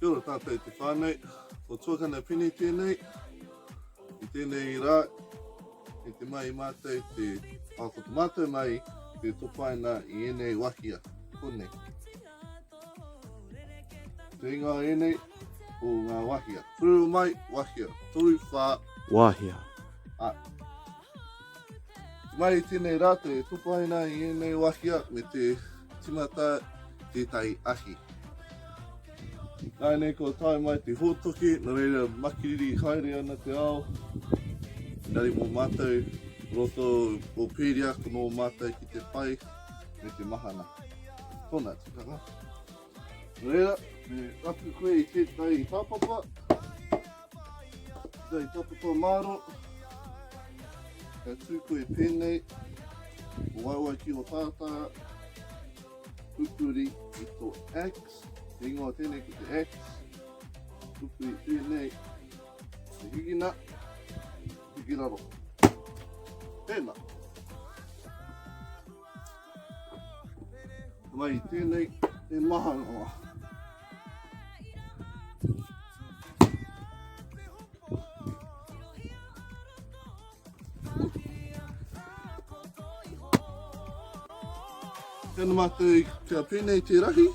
Kia ora tātou te whānau, o tuakana Pene tēnei, i tēnei rā, e te mai mātou ko te mātou mai, te Topaina i enei Wahia, konei. Te inga enei o ngā Wahia, turu mai Wahia, turu whā Wāhia. Mai tēnei rā, te Topaina i enei Wahia, me te timata tetahi ahi. Nā nei ko tae mai te hōtoke, nā reira makiriri haere ana te ao. Nari mō mātou, roto o pēria ko mō mātou ki te pai, me te mahana. Tōna tikanga. Nā reira, me rapu koe i tētai tāpapa. Tētai tāpapa māro. Ka tū koe pēnei, o waiwai ki o tātā. Kupuri i tō X. Te ingoa tēnei ki te X, kupu i tēnei, te higina, higiraro. Tena. Mai i tēnei, te mahanga. Tēnā mātou kia pēnei te rahi.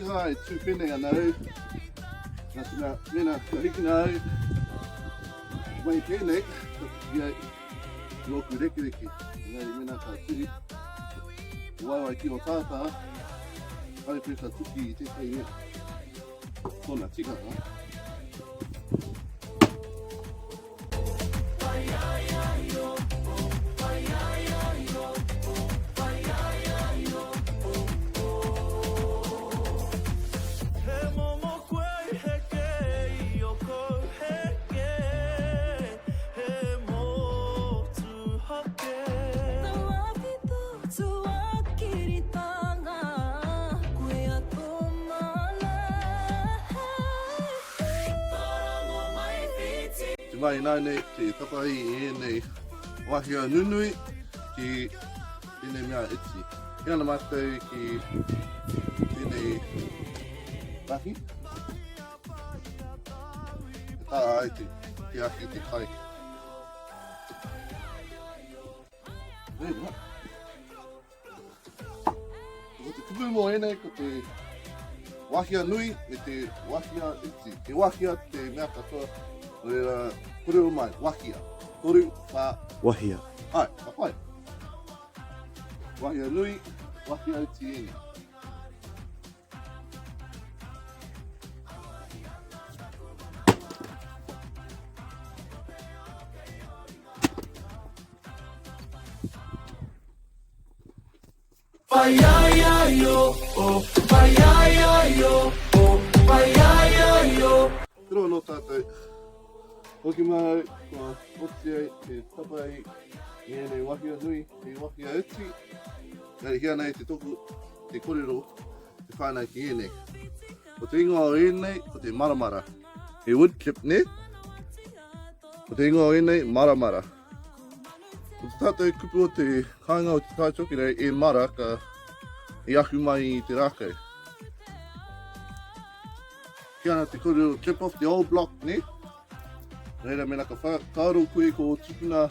Hai tū pene anau, nā tēnā mena ka hikina au, mai pēnei, ki ai loku rekereke, ngāi mena ka tiri, waiwai ki o tātā, ai pēka tuki i tētai mea, tōna tikanga. Te mai nai nei, te tetahi i enei Wahia Nui ki tēnei mea iti. Kia ana mātou ki tēnei mahi. Te tā ai te ahi te kai. Reira. Ko te kupu mo enei ko te Wahia Nui me te Wahia Iti. Te Wahia te mea katoa. Reira, kore mai, Wahia. Toru, whā. Wahia. Ai, whapai. Wahia Nui, Wahia Iti eni. Kiro no tātou. Hoki mau, kua oti ai te tapai i enei Wahia Nui, te Wahia Iti. Nari hia nei te toku, te korero, te whānau ki enei. Ko te ingoa o enei, ko te Maramara. He wood chip ne. Ko te ingoa o enei, Maramara. Ko te tātou kupu o te kāinga o te tātoki rei e mara ka i ahu mai i te Rakau. Kia ana te korero chip off the old block ne. Reira mena ka whakaro koe ko tupuna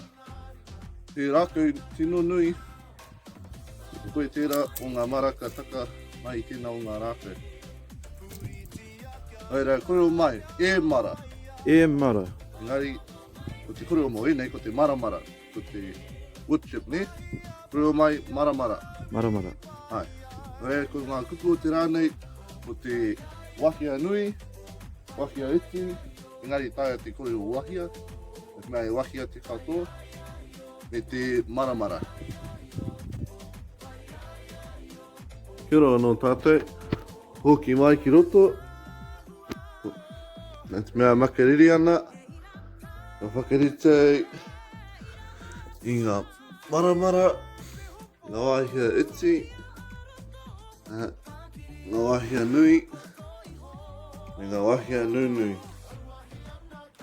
te Rakau tino nui. Koe tērā o ngā maraka taka mai tēnā o ngā Rakau. Reira, korero mai, e mara. E mara. Engari, ko te korero mo enei, ko te Maramara, ko te woodchip ne. Korero mai, Maramara. Maramara. Ai. Reira, ko ngā kupu o te rānei, ko te Wahia Nui, Wahia Iti. Engari taia te kore o Wahia, e mai Wahia te katoa, me te Maramara. Kia ora anō tātou, hoki mai ki roto. Nā te mea makariri ana, ka whakarite i ngā Maramara, ngā Wahia Iti, ngā Wahia Nui, me ngā Wahia Nui.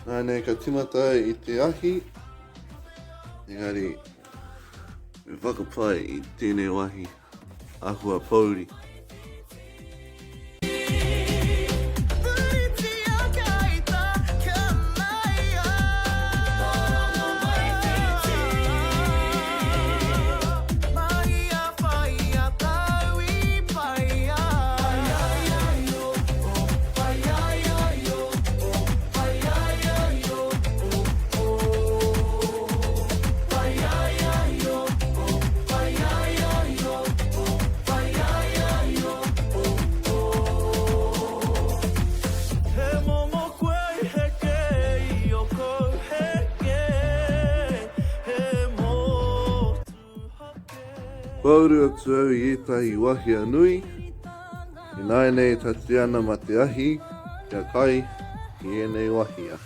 Nā nei ka timata I te ahi, engari me whakapai I tēnei wahi ahua pauri. Pauru atu au I ētahi Wahia Nui, I nai nei tatiana ma te ahi, kia kai I ēnei wahia.